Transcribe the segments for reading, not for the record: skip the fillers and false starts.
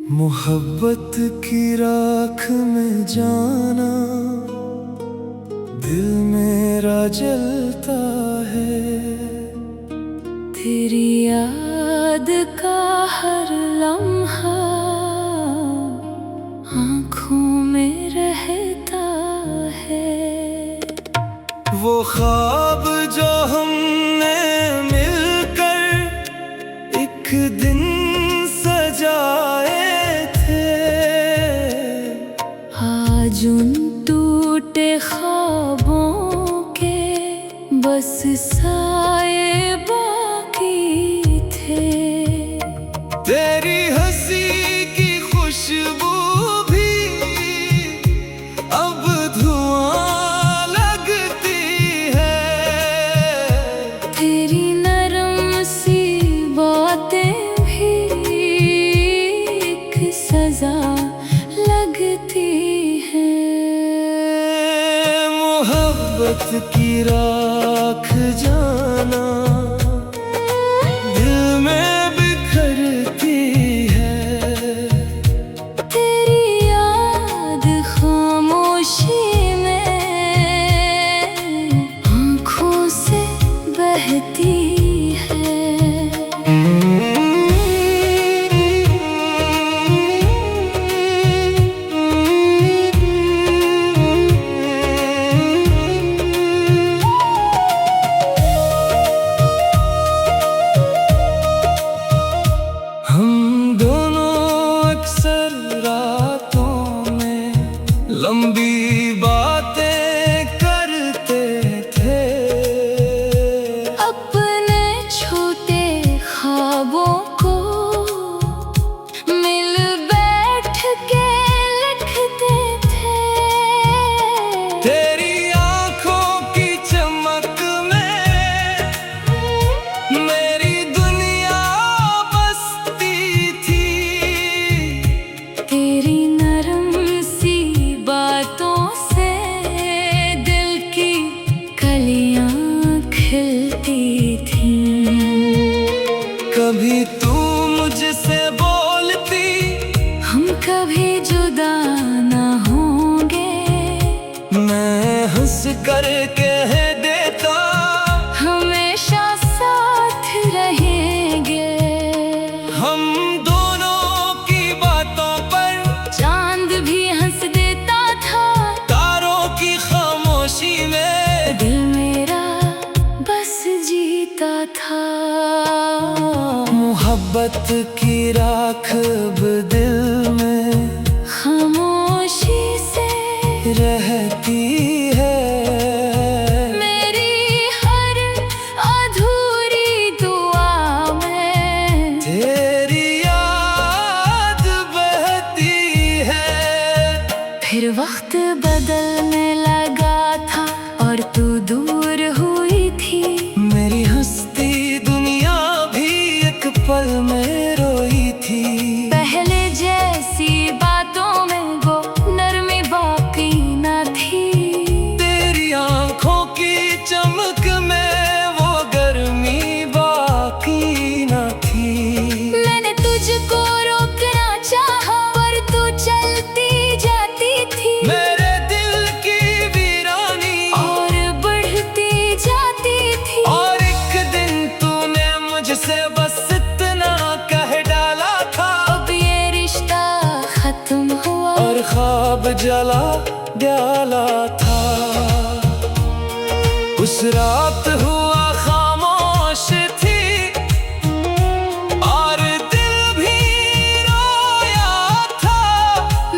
मोहब्बत की राख में जाना दिल मेरा जलता है। तेरी याद का हर लम्हा आँखों में रहता है। वो ख्वाब जो हमने मिलकर एक दिन सजाए थे, आज उन टूटे ख्वाबों के बस साए बाकी थे। तेरी हंसी की खुशबू भी अब धुआं लगती है। तेरी नरम सी बातें भी एक सजा लगती है। मोहब्बत की राख जाना दिल में बिखरती है। तेरी याद खामोशी में आँखों से बहती है। हम दोनों अक्सर रातों में लंबी बातें करते थे। अपने छोटे ख्वाबों को मिल बैठ के लिखते थे। तेरी आंखों की चमक में मेरी दुनिया बसती थी। तेरी नरम सी बातों से दिल की कलियां खिलती थीं। कभी तू मुझसे बोलती, हम कभी जुदा ना होंगे। मैं हंस कर कह देता, हमेशा साथ रहेंगे। हम दोनों की बातों पर चांद भी हंस देता था। तारों की खामोशी में दिल मेरा बस जीता था। मोहब्बत की राख अब दिल में खामोशी से रहती है। मेरी हर अधूरी दुआ में तेरी याद बहती है। फिर वक्त बदलने लगा था और तू दूर हुई थी। मेरी हंसती दुनिया भी एक पल में रोई थी। पहले जैसी बातों में वो नरमी बाकी न थी। तेरी आंखों की चमक में वो गर्मी बाकी न थी। मैंने तुझको रोकना चाहा पर तू चलती जाती थी। मेरे दिल की वीरानी और बढ़ती जाती थी। और एक दिन तूने मुझसे बस इतना कह डाला था। अब ये रिश्ता खत्म हुआ और ख्वाब जला डाला था। उस रात हुआ खामोश थी और दिल भी रोया था।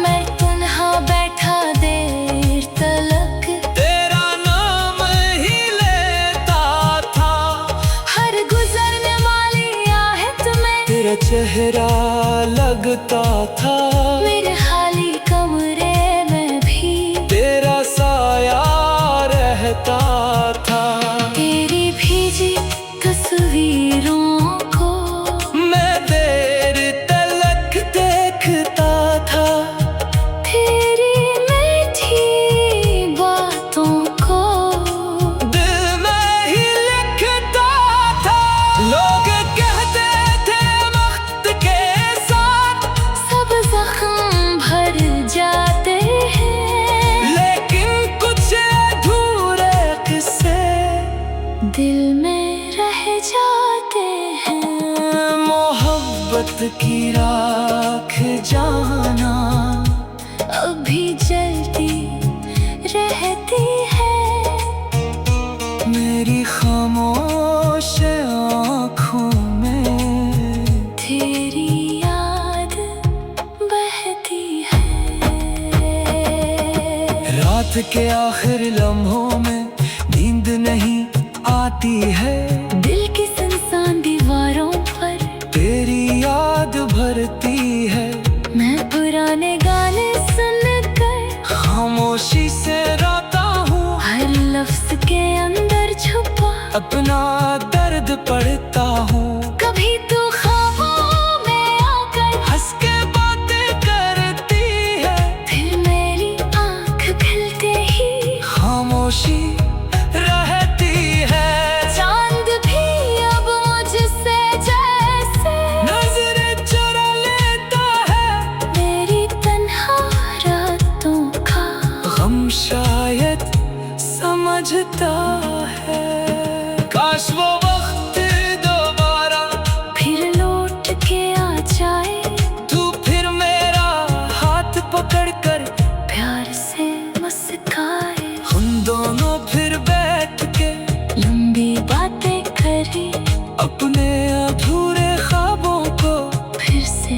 मैं तन्हा बैठा देर तलक तेरा नाम ही लेता था। हर गुजरने वाली आहट में तेरा चेहरा लगता था। मेरे खाली कमरे में भी तेरा साया रहता था। तेरी भीजी तस्वीरों को मैं देर तलक देखता था। तेरी मीठी बातों को दिल में ही लिखता था। लोग कहते थे वक्त के साथ मोहब्बत की राख जाना अभी जलती रहती है। मेरी खामोश आँखों में तेरी याद बहती है। रात के आखिर लम्हों में नींद नहीं आती है। दिल की सुनसान दीवारों पर तेरी याद भरती है। मैं पुराने गाने सुनकर खामोशी से रोता हूँ। हर लफ्ज के अंदर छुपा अपना दर्द पढ़ता हूँ। कभी तू ख्वाबों में आकर हंस के बातें करती है। फिर मेरी आँख खुलते ही खामोशी रहती है। चांद भी अब मुझसे जैसे नजरें चुरा लेता है। मेरी तन्हा रातों का गम शायद समझता है। काश वो वक्त दोबारा फिर लौट के आ जाए। तू फिर मेरा हाथ पकड़ कर प्यार से मुस्काए। हम दोनों फिर बैठ के लंबी बातें करें। अपने अधूरे ख्वाबों को फिर से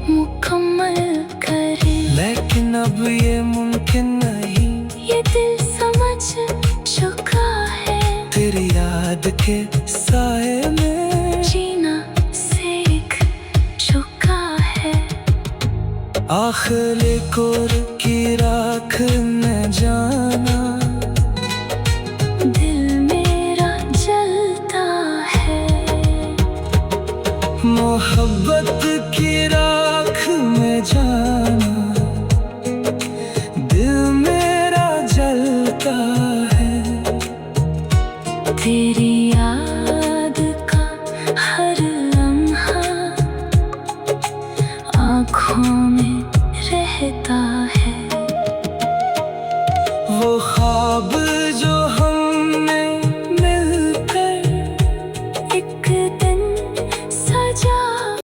मुकम्मल करें। लेकिन अब ये मुमकिन नहीं। ये दिल समझ चुका है। तेरी याद के साए में जीना सीख चुका है। आखिर कोर की राख में जाना दिल मेरा जलता है। मोहब्बत की राख में जाना दिल मेरा जलता है। तेरी